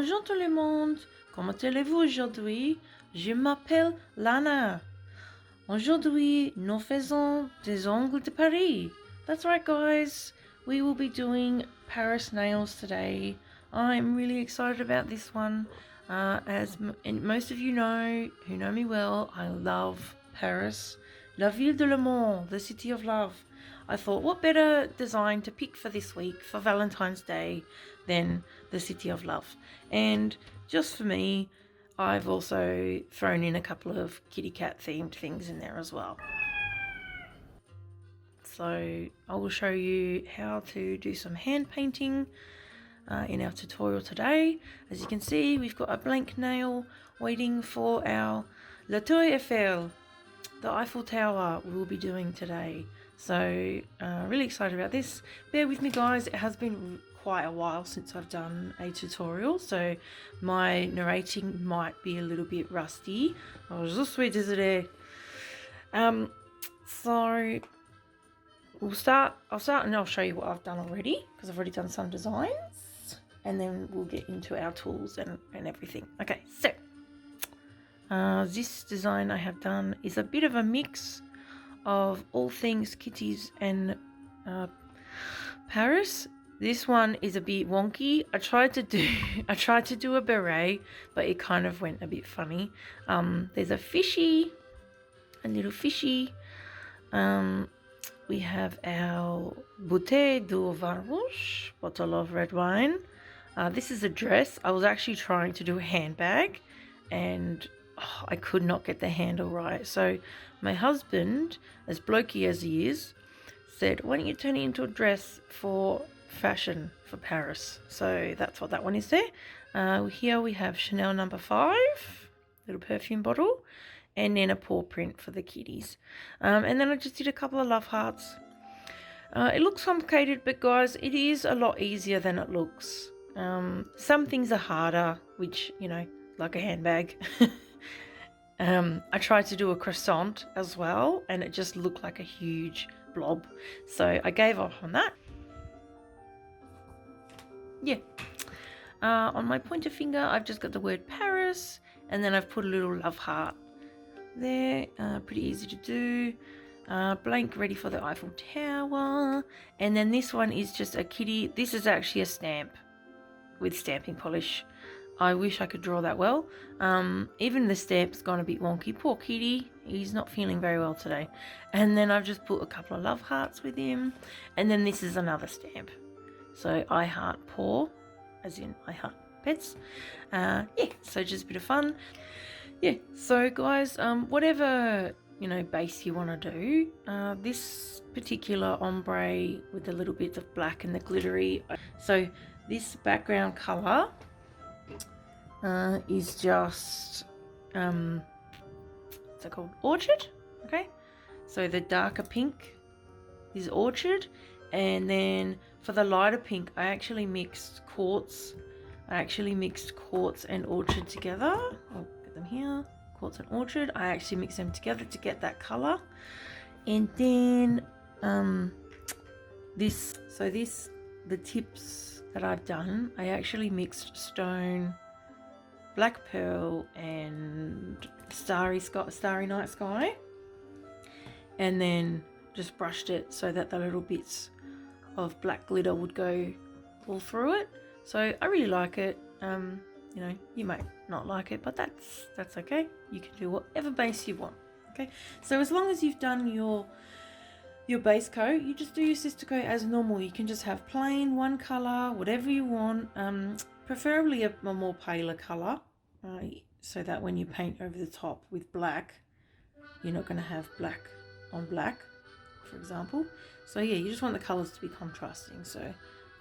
Bonjour tout le monde, comment allez-vous aujourd'hui? Je m'appelle Lana. Aujourd'hui, nous faisons des ongles de Paris. That's right guys, we will be doing Paris nails today. I'm really excited about this one. As most of you know, who know me well, I love Paris. La ville de l'amour, the city of love. I thought what better design to pick for this week for Valentine's Day than the city of love. And just for me, I've also thrown in a couple of kitty cat themed things in there as well. So I will show you how to do some hand painting in our tutorial today. As you can see, we've got a blank nail waiting for our La Tour Eiffel, the Eiffel Tower we will be doing today. So really excited about this. Bear with me guys, it has been quite a while since I've done a tutorial, so my narrating might be a little bit rusty. Oh, je suis désolée. So I'll start and I'll show you what I've done already, because I've already done some designs, and then we'll get into our tools and everything. Okay, so this design I have done is a bit of a mix of all things kitties and Paris. This one is a bit wonky. I tried to do a beret, but it kind of went a bit funny. There's a little fishy. We have our bouteille de vin rouge, bottle of red wine. This is a dress. I was actually trying to do a handbag, and I could not get the handle right. So my husband, as blokey as he is, said, why don't you turn it into a dress for fashion for Paris? So that's what that one is there. Here we have Chanel No. 5, little perfume bottle, and then a paw print for the kitties. And then I just did a couple of love hearts. It looks complicated, but guys, it is a lot easier than it looks. Some things are harder, which, you know, like a handbag. I tried to do a croissant as well, and it just looked like a huge blob, so I gave up on that. Yeah. On my pointer finger, I've just got the word Paris, and then I've put a little love heart there. Pretty easy to do. Blank ready for the Eiffel Tower. And then this one is just a kitty. This is actually a stamp with stamping polish. I wish I could draw that well. Even the stamp's gone a bit wonky. Poor kitty, he's not feeling very well today. And then I've just put a couple of love hearts with him. And then this is another stamp. So I heart paw, as in I heart pets. Yeah, so just a bit of fun. Yeah, so guys, whatever, you know, base you want to do, this particular ombre with the little bits of black and the glittery. So this background color is just what's it called? Orchid. Okay, so the darker pink is orchid, and then for the lighter pink I actually mixed quartz. And orchid together. I'll get them here. Quartz and orchid, I actually mix them together to get that color. And then the tips that I've done, I actually mixed stone, black pearl, and starry night sky, and then just brushed it so that the little bits of black glitter would go all through it. So I really like it. You know, you might not like it, but that's okay. You can do whatever base you want. Okay, so as long as you've done your base coat, you just do your Sistaco as normal. You can just have plain one color, whatever you want, preferably a more paler color, so that when you paint over the top with black, you're not going to have black on black, for example. So yeah, you just want the colors to be contrasting. So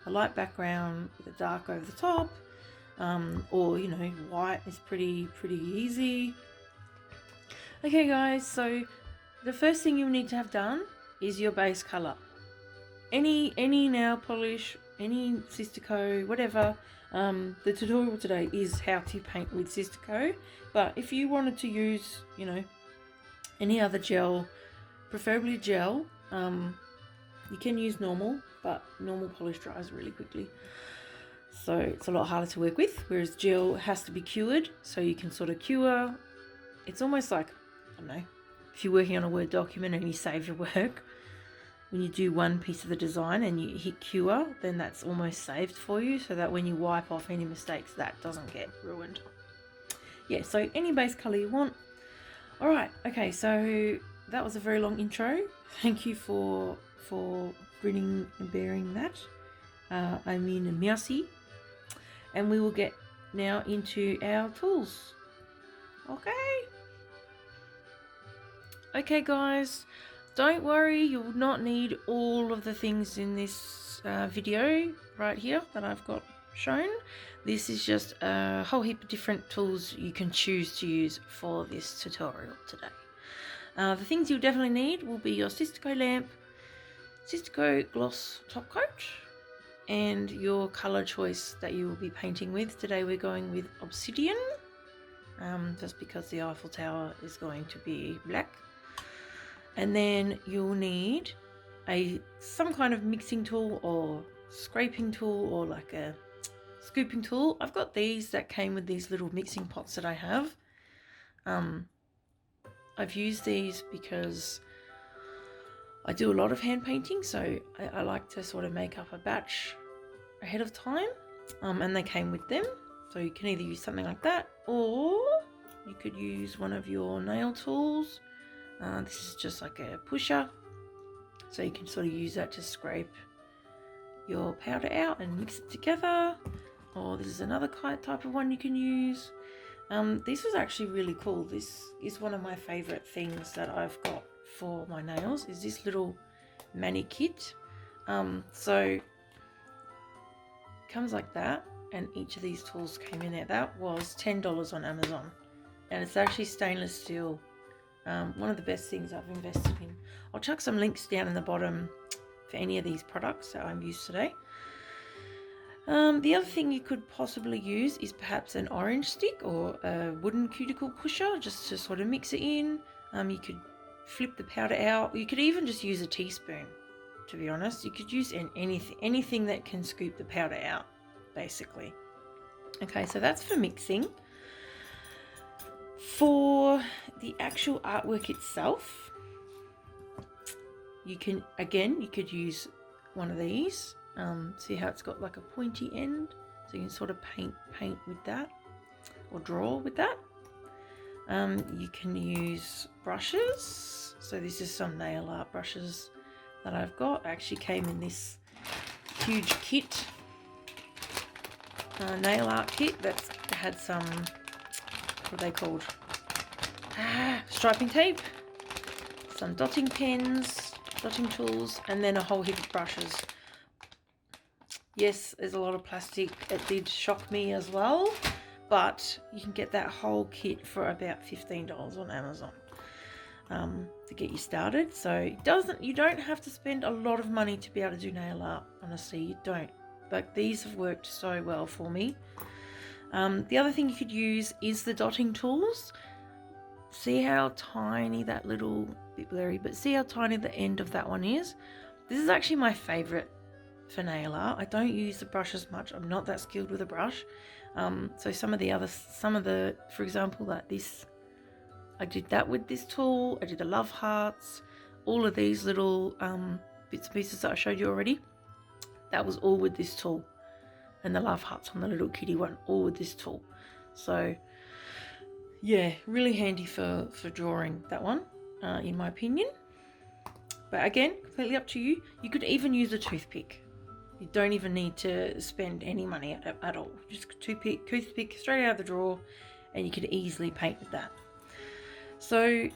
a light background with a dark over the top, or, you know, white is pretty easy. Okay guys, so the first thing you'll need to have done is your base color. Any nail polish, any Sistaco, whatever. The tutorial today is how to paint with Sistaco, but if you wanted to use, you know, any other gel, preferably gel, you can use normal, but normal polish dries really quickly. So it's a lot harder to work with, whereas gel has to be cured, so you can sort of cure. It's almost like, I don't know, if you're working on a Word document and you save your work, when you do one piece of the design and you hit cure, then that's almost saved for you, so that when you wipe off any mistakes, that doesn't get ruined. Yeah, so any base color you want. All right, okay, so that was a very long intro. Thank you for grinning and bearing that. I mean, merci. And we will get now into our tools. Okay guys, don't worry, you will not need all of the things in this video right here that I've got shown. This is just a whole heap of different tools you can choose to use for this tutorial today. The things you'll definitely need will be your Sistaco lamp, Sistaco gloss top coat, and your color choice that you will be painting with. Today we're going with obsidian, just because the Eiffel Tower is going to be black. And then you'll need some kind of mixing tool or scraping tool or like a scooping tool. I've got these that came with these little mixing pots that I have. I've used these because I do a lot of hand painting, so I like to sort of make up a batch ahead of time, and they came with them. So you can either use something like that, or you could use one of your nail tools. This is just like a pusher, so you can sort of use that to scrape your powder out and mix it together. Or this is another type of one you can use. This was actually really cool. This is one of my favorite things that I've got for my nails, is this little mani kit. So it comes like that, and each of these tools came in there. That was $10 on Amazon, and it's actually stainless steel. One of the best things I've invested in. I'll chuck some links down in the bottom for any of these products that I've used today. The other thing you could possibly use is perhaps an orange stick or a wooden cuticle pusher, just to sort of mix it in. You could flip the powder out. You could even just use a teaspoon, to be honest. You could use anything that can scoop the powder out, basically. Okay, so that's for mixing. For the actual artwork itself, you could use one of these. See how it's got like a pointy end, so you can sort of paint with that, or draw with that. You can use brushes. So this is some nail art brushes that I've got. Actually came in this huge kit, nail art kit that had some, what are they called? Striping tape, some dotting pens, dotting tools, and then a whole heap of brushes. Yes, there's a lot of plastic. It did shock me as well, but you can get that whole kit for about $15 on Amazon to get you started. So you don't have to spend a lot of money to be able to do nail art. Honestly, you don't. But these have worked so well for me. The other thing you could use is the dotting tools. See how tiny that little, bit blurry, but see how tiny the end of that one is. This is actually my favorite for nail art. I don't use the brush as much. I'm not that skilled with a brush. So some of the, for example, like this, I did that with this tool. I did the love hearts, all of these little bits and pieces that I showed you already. That was all with this tool, and the love hearts on the little kitty one, all with this tool. So yeah, really handy for drawing, that one, in my opinion. But again, completely up to you. You could even use a toothpick. You don't even need to spend any money at all. Just toothpick straight out of the drawer, and you can easily paint with that. So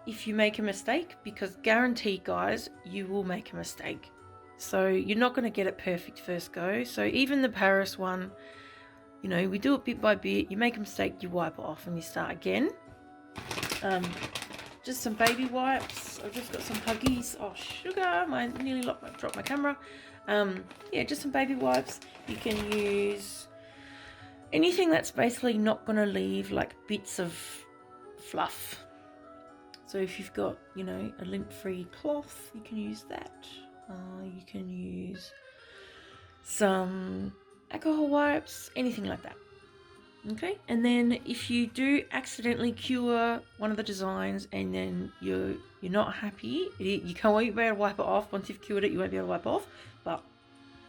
if you make a mistake, because guaranteed guys, you will make a mistake. So you're not going to get it perfect first go. So even the Paris one, you know, we do it bit by bit. You make a mistake, you wipe it off and you start again. Just some baby wipes. I've just got some Huggies. Oh, sugar. I nearly dropped my camera. Yeah, just some baby wipes. You can use anything that's basically not going to leave like bits of fluff. So if you've got, you know, a lint-free cloth, you can use that. You can use some alcohol wipes, anything like that. Okay, and then if you do accidentally cure one of the designs and then you're not happy, you can't be able to wipe it off. Once you've cured it, you won't be able to wipe it off. But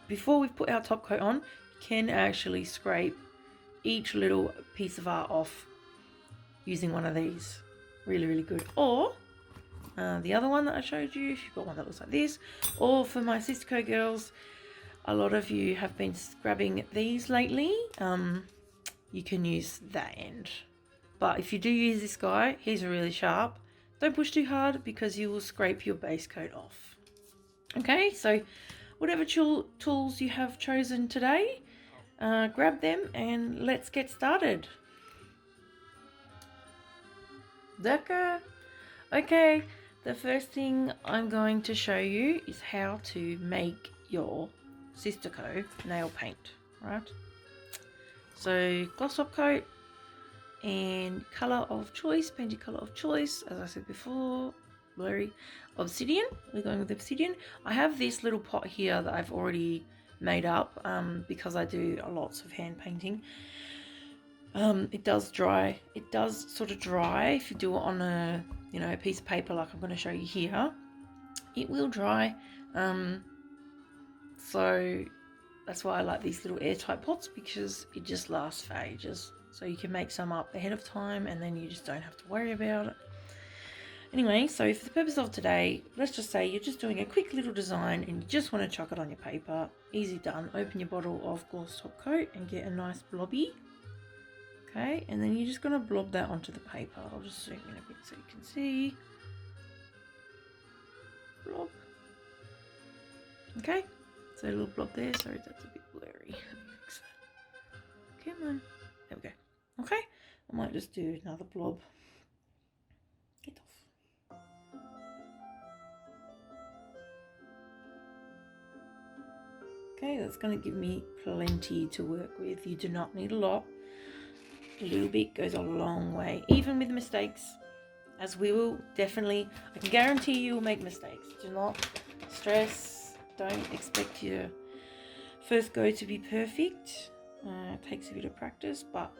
before we've put our top coat on, you can actually scrape each little piece of art off using one of these. Really, really good. Or the other one that I showed you, if you've got one that looks like this, or for my Sistaco girls, a lot of you have been scrubbing these lately. You can use that end. But if you do use this guy, he's really sharp. Don't push too hard because you will scrape your base coat off. Okay, so whatever tools you have chosen today, grab them and let's get started. D'accord. Okay, the first thing I'm going to show you is how to make your Sistaco nail paint, right? So gloss top coat and colour of choice, painted colour of choice, as I said before, blurry, obsidian. We're going with obsidian. I have this little pot here that I've already made up because I do lots of hand painting. It does dry. It does sort of dry if you do it on a piece of paper like I'm going to show you here. It will dry. So that's why I like these little airtight pots, because it just lasts for ages. So you can make some up ahead of time and then you just don't have to worry about it. Anyway, so for the purpose of today, let's just say you're just doing a quick little design and you just want to chuck it on your paper. Easy done. Open your bottle of gloss top coat and get a nice blobby. Okay, and then you're just going to blob that onto the paper. I'll just zoom in a bit so you can see. Blob. Okay, so a little blob there. Sorry, that's a bit blurry. Fix that. Come on. There we go. Okay, I might just do another blob. Get off. Okay, that's going to give me plenty to work with. You do not need a lot. A little bit goes a long way, even with mistakes, as we will definitely, I can guarantee you will make mistakes. Do not stress. Don't expect your first go to be perfect. It takes a bit of practice, but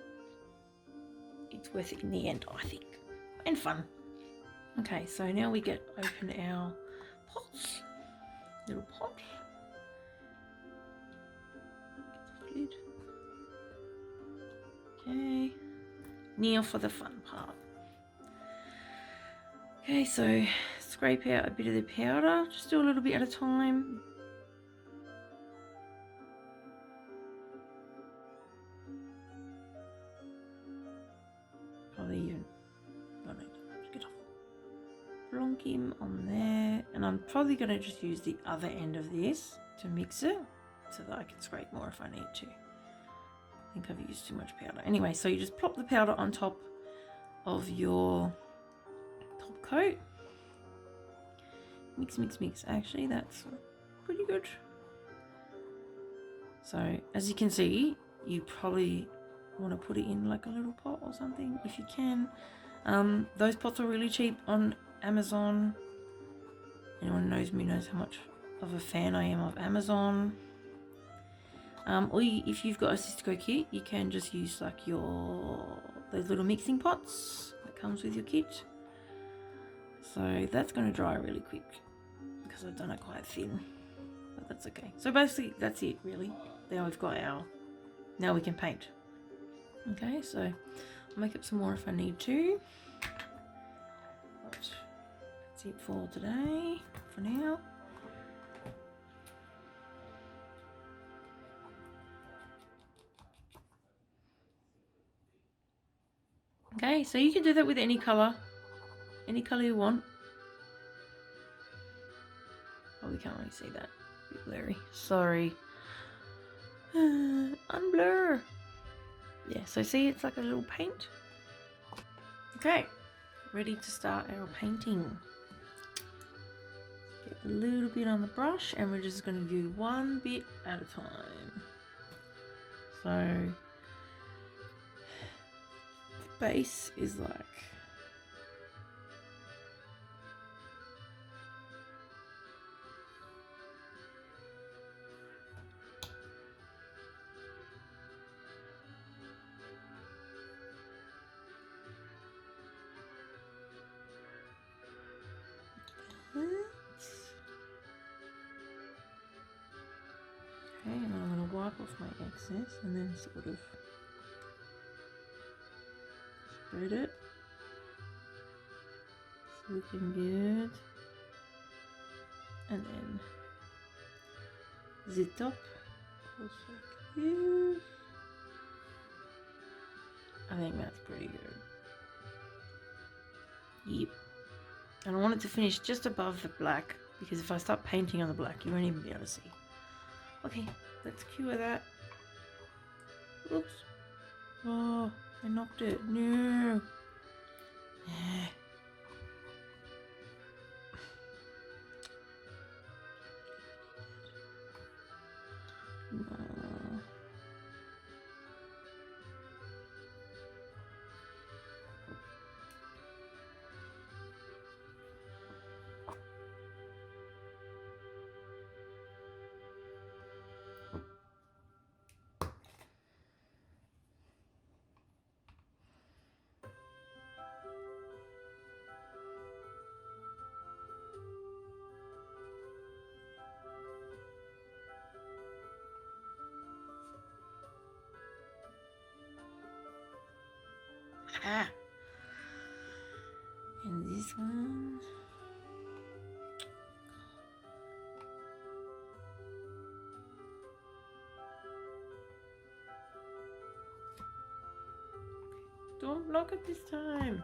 it's worth it in the end, I think, and fun. Okay, so now we open our pots. Little pot. Get the lid. Okay, now for the fun part. Okay, so scrape out a bit of the powder. Just do a little bit at a time. Probably even, oh no, get off. Plonk him on there, and I'm probably going to just use the other end of this to mix it so that I can scrape more if I need to. I think I've used too much powder. Anyway, so you just plop the powder on top of your top coat. Mix, mix, mix. Actually, that's pretty good. So, as you can see, you probably want to put it in like a little pot or something if you can. Those pots are really cheap on Amazon. Anyone who knows me knows how much of a fan I am of Amazon. Or if you've got a Sistaco kit, you can just use like those little mixing pots that comes with your kit. So that's going to dry really quick because I've done it quite thin, but that's okay. So basically that's it really. Now we've got now we can paint. Okay, so I'll make up some more if I need to. But that's it for today, for now. Okay, so you can do that with any colour you want. Oh, we can't really see that. A bit blurry. Sorry. Unblur. Yeah, so see, it's like a little paint. Okay, ready to start our painting. Get a little bit on the brush and we're just going to do one bit at a time. So, base is like off my excess and then sort of spread it. It's looking good. And then the top goes like this. I think that's pretty good. Yep. And I want it to finish just above the black, because if I start painting on the black, you won't even be able to see. Okay, let's cure that. Oops. Oh, I knocked it. No. Ah. And this one. Don't block it this time.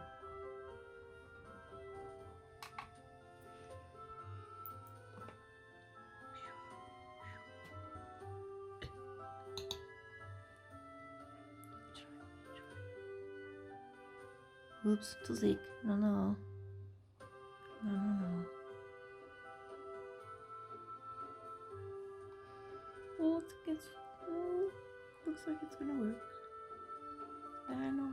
Oops, too sick. No, no. No, no, no. Oh, looks like it's gonna work. I know.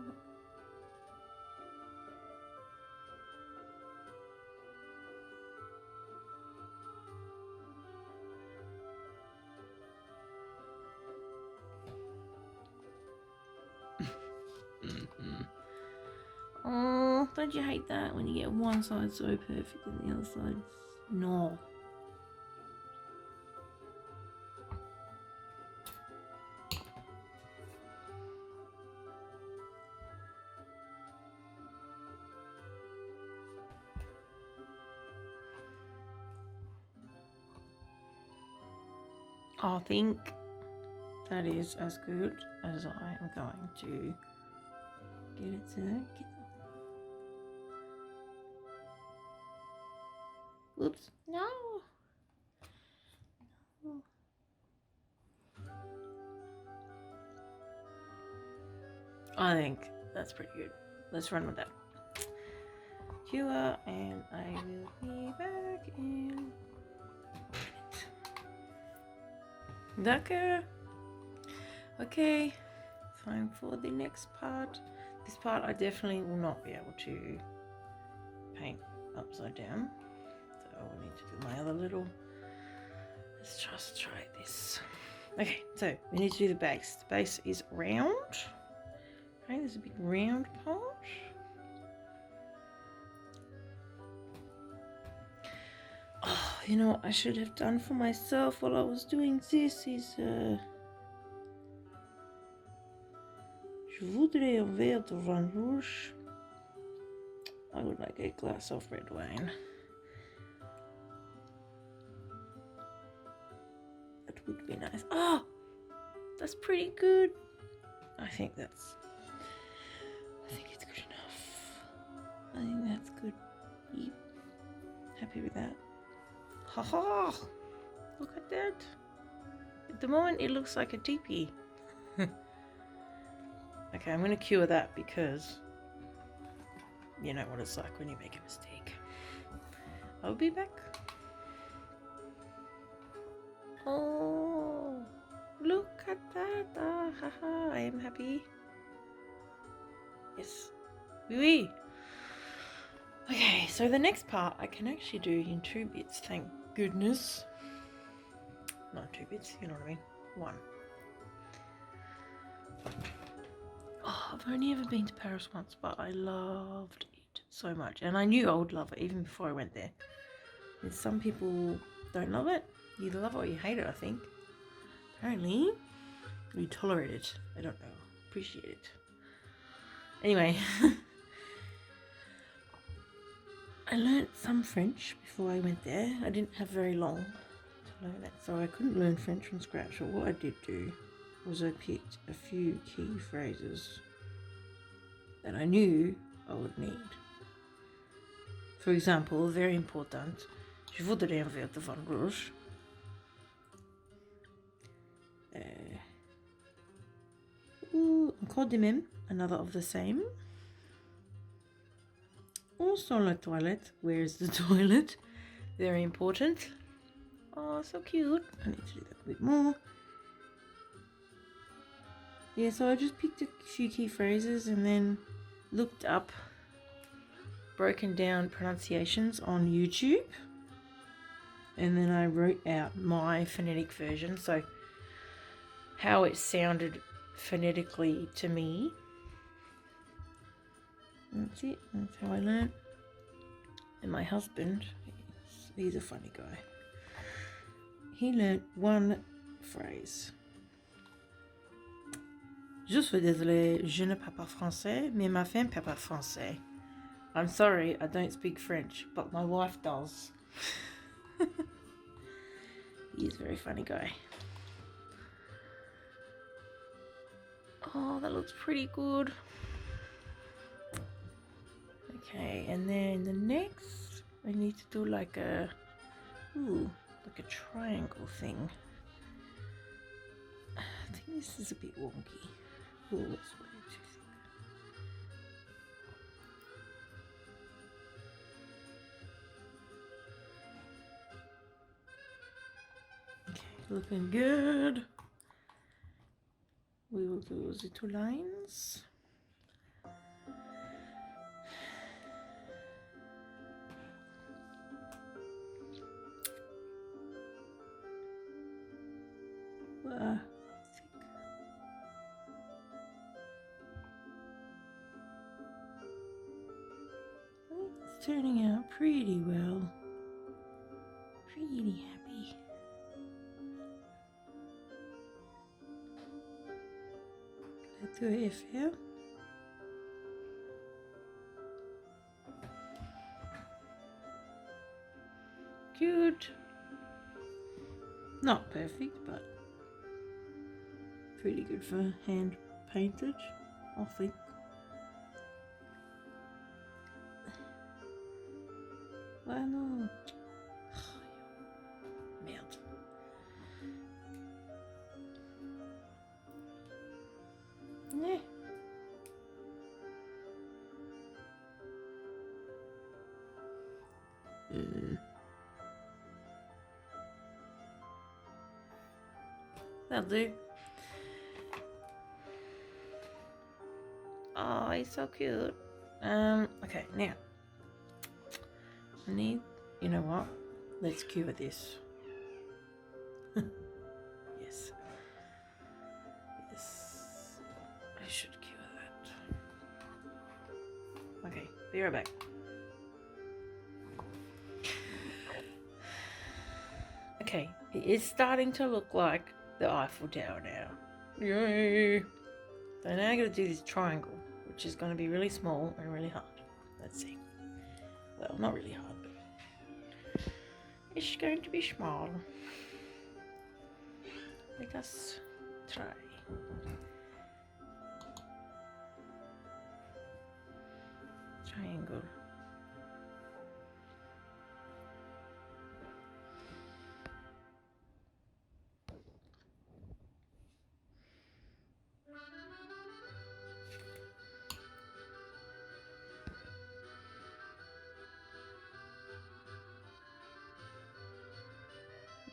Oh, don't you hate that when you get one side so perfect and the other side no? I think that is as good as I am going to get it to get. Oops, no. No. I think that's pretty good. Let's run with that. Cure, and I will be back in a minute. D'accord. Okay, time for the next part. This part I definitely will not be able to paint upside down. So I will need to do my other little. Let's just try this. Okay, so we need to do the base. The base is round. Okay, there's a big round part. Oh, you know what I should have done for myself while I was doing this is je voudrais un verre de vin rouge. I would like a glass of red wine. That would be nice. Oh, that's pretty good. I think it's good enough. I think that's good. Yep. Happy with that. Ha ha! Look at that. At the moment, it looks like a teepee. Okay, I'm going to cure that because you know what it's like when you make a mistake. I'll be back. Oh, look at that. Ah, haha, I am happy. Yes. Oui. Okay, so the next part I can actually do in 2 bits, thank goodness. Not 2 bits, you know what I mean. 1. Oh, I've only ever been to Paris once, but I loved it so much. And I knew I would love it even before I went there. And some people don't love it. You either love it or you hate it, I think. Apparently, You tolerate it. I don't know. Appreciate it. Anyway. I learnt some French before I went there. I didn't have very long to learn it, so I couldn't learn French from scratch. But what I did do was I picked a few key phrases that I knew I would need. For example, very important, je voudrais un verre de vin rouge. Encore de même, another of the same. Also la toilette, where is the toilet? Very important. Oh, so cute. I need to do that a bit more. Yeah, so I just picked a few key phrases and then looked up broken down pronunciations on YouTube. And then I wrote out my phonetic version, so how it sounded phonetically to me. That's it. That's how I learned. And my husband, he's a funny guy. He learnt one phrase. Je suis désolée, je ne parle pas français, mais ma femme parle pas français. I'm sorry, I don't speak French, but my wife does. He's a very funny guy. Oh, that looks pretty good. Okay, and then the next, I need to do like a triangle thing. I think this is a bit wonky. Oh, it's way too thick. Okay, looking good. We will do the two lines. It's turning out pretty well. Pretty happy. Let's do it here. Good. Not perfect, but pretty good for hand painted, I think. Bueno. Merde. Yeah. That'll do. Oh, he's so cute. Okay, now I need, you know what? Let's cure this. Yes. Yes. I should cure that. Okay, be right back. Okay, it is starting to look like the Eiffel Tower now. Yay! So now I'm going to do this triangle, which is going to be really small and really hard. Let's see. Well, not really hard, but it's going to be small. Let us try. Triangle.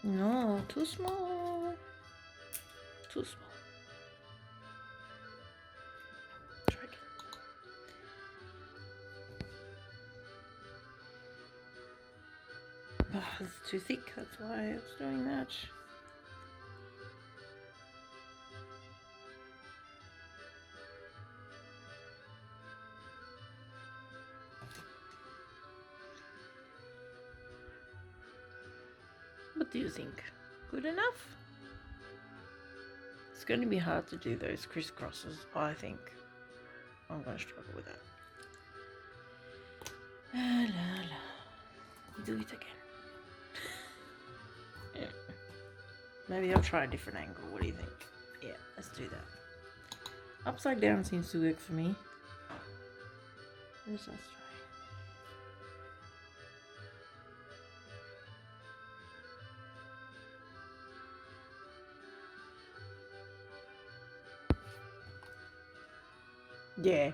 No, too small. Too small. Try again. Oh, it's too thick, that's why I was doing that. What do you think? Good enough? It's going to be hard to do those crisscrosses, I think. I'm going to struggle with that. La la la. Do it again. Yeah. Maybe I'll try a different angle. What do you think? Yeah, let's do that. Upside down seems to work for me. Let's try. Yeah,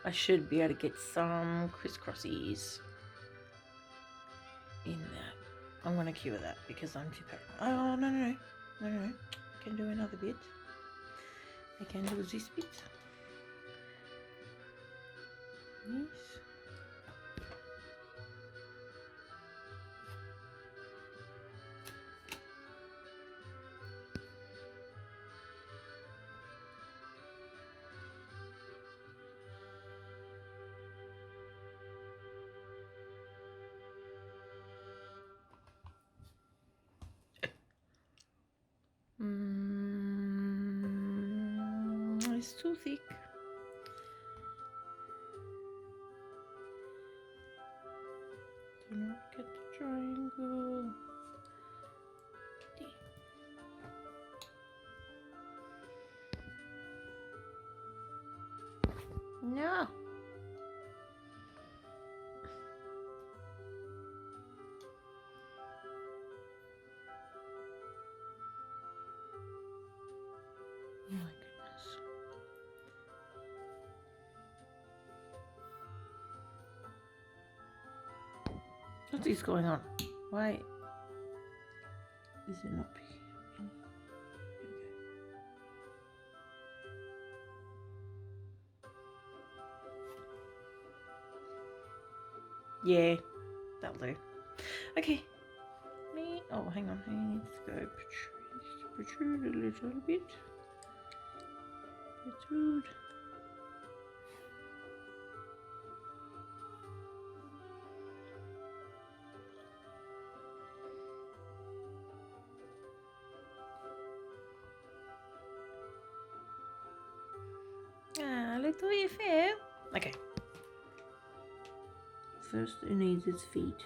I should be able to get some crisscrossies in that. I'm going to cure that because I'm too paranoid. Oh, no. I can do another bit. I can do this bit. Yes. It's too thick. Do not get the triangle. No. Oh my goodness. What is going on? Why is it not picking up? Yeah, that'll do. Okay. Oh, hang on. I need to go protrude a little bit. Protrude. Ah, look how you feel. Okay. First, it needs its feet.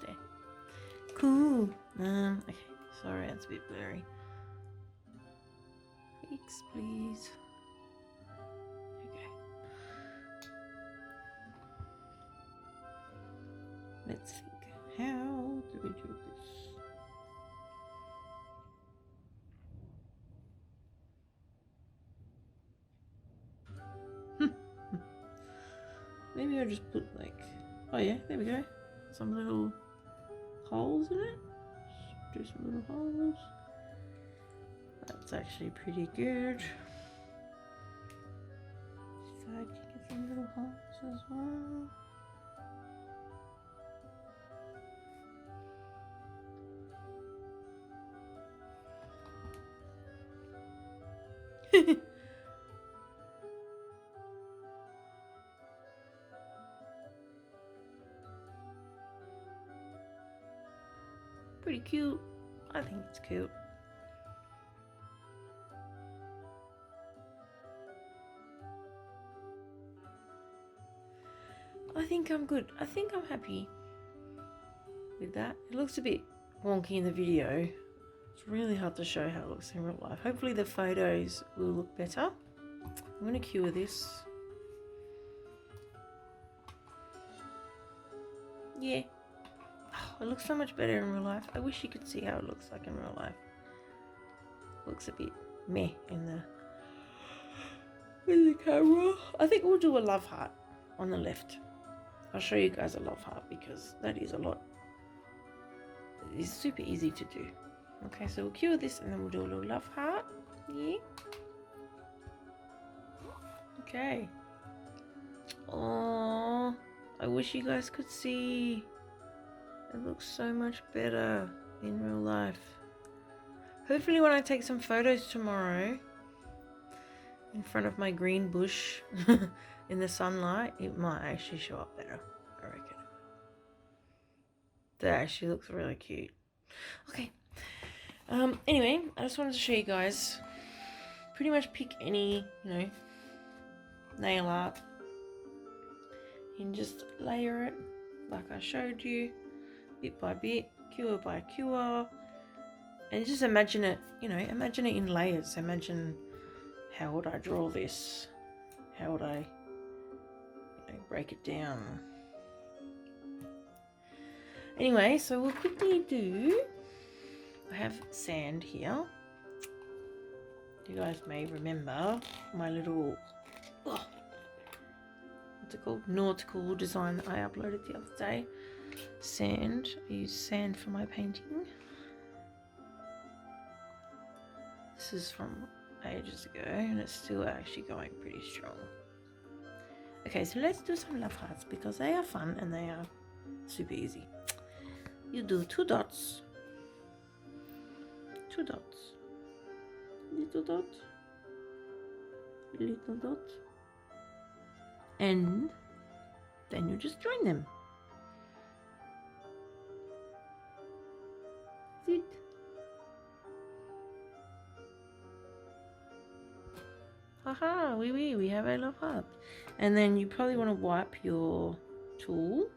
There. Cool. Okay. Sorry, that's a bit blurry. Fix, please. Okay. Let's think. How do we do this? Maybe I'll just put like, oh yeah, there we go. Some little holes in it. Do some little holes. That's actually pretty good. This side can get some little holes as well. Pretty cute. I think it's cute. I think I'm good. I think I'm happy with that. It looks a bit wonky in the video. It's really hard to show how it looks in real life. Hopefully the photos will look better. I'm going to cure this. Yeah. Oh, it looks so much better in real life. I wish you could see how it looks like in real life. Looks a bit meh in the camera. I think we'll do a love heart on the left. I'll show you guys a love heart because that is a lot. It's super easy to do. Okay, so we'll cure this and then we'll do a little love heart. Yeah. Okay. Oh, I wish you guys could see. It looks so much better in real life. Hopefully when I take some photos tomorrow in front of my green bush in the sunlight, it might actually show up better, I reckon. That actually looks really cute. Okay. Anyway, I just wanted to show you guys. Pretty much pick any, nail art and just layer it like I showed you, bit by bit, cure by cure, and just imagine it, imagine it in layers. Imagine, how would I draw this? How would I, break it down? Anyway, so we'll quickly do, I have sand here. You guys may remember my little, what's it called? Nautical design that I uploaded the other day. Sand. I use sand for my painting. This is from ages ago and it's still actually going pretty strong. Okay, so let's do some love hearts because they are fun and they are super easy. You do 2 dots. 2 dots. Little dot. Little dot. And then you just join them. That's it. Haha, we have a love heart. And then you probably want to wipe your tool.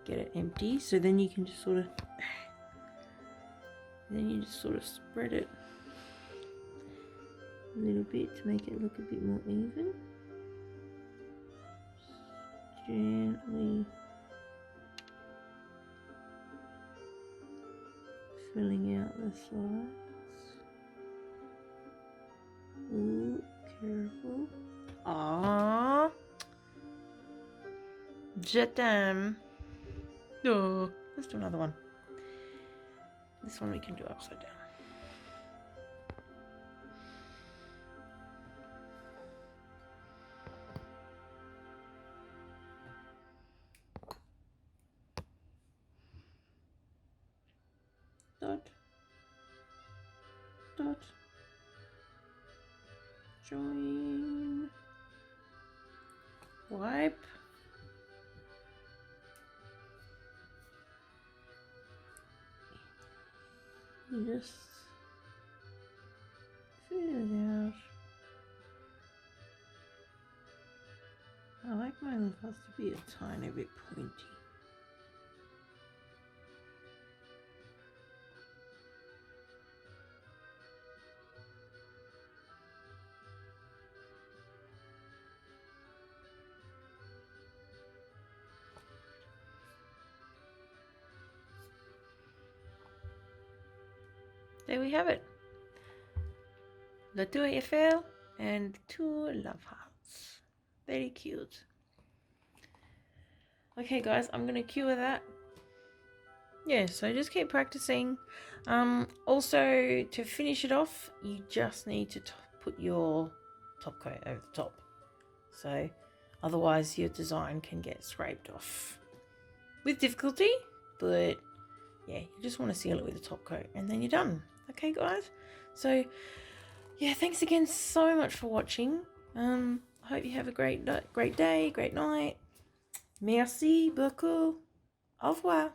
Get it empty, so then you can just sort of, spread it a little bit to make it look a bit more even. Just gently filling out the sides. Ooh, careful. Aww. Je t'aime. Oh, let's do another one. This one we can do upside down. Dot. Dot. Join. Wipe. You just fill it out. I like my love hearts to be a tiny bit pointy. There we have it. The 2 AFL and 2 love hearts. Very cute. Okay guys, I'm gonna cure that. Yeah, so just keep practicing. Also, to finish it off, you just need to put your top coat over the top. So otherwise your design can get scraped off with difficulty, but yeah, you just want to seal it with a top coat and then you're done. Okay guys, so yeah, thanks again so much for watching. I hope you have a great day, great night. Merci beaucoup. Au revoir.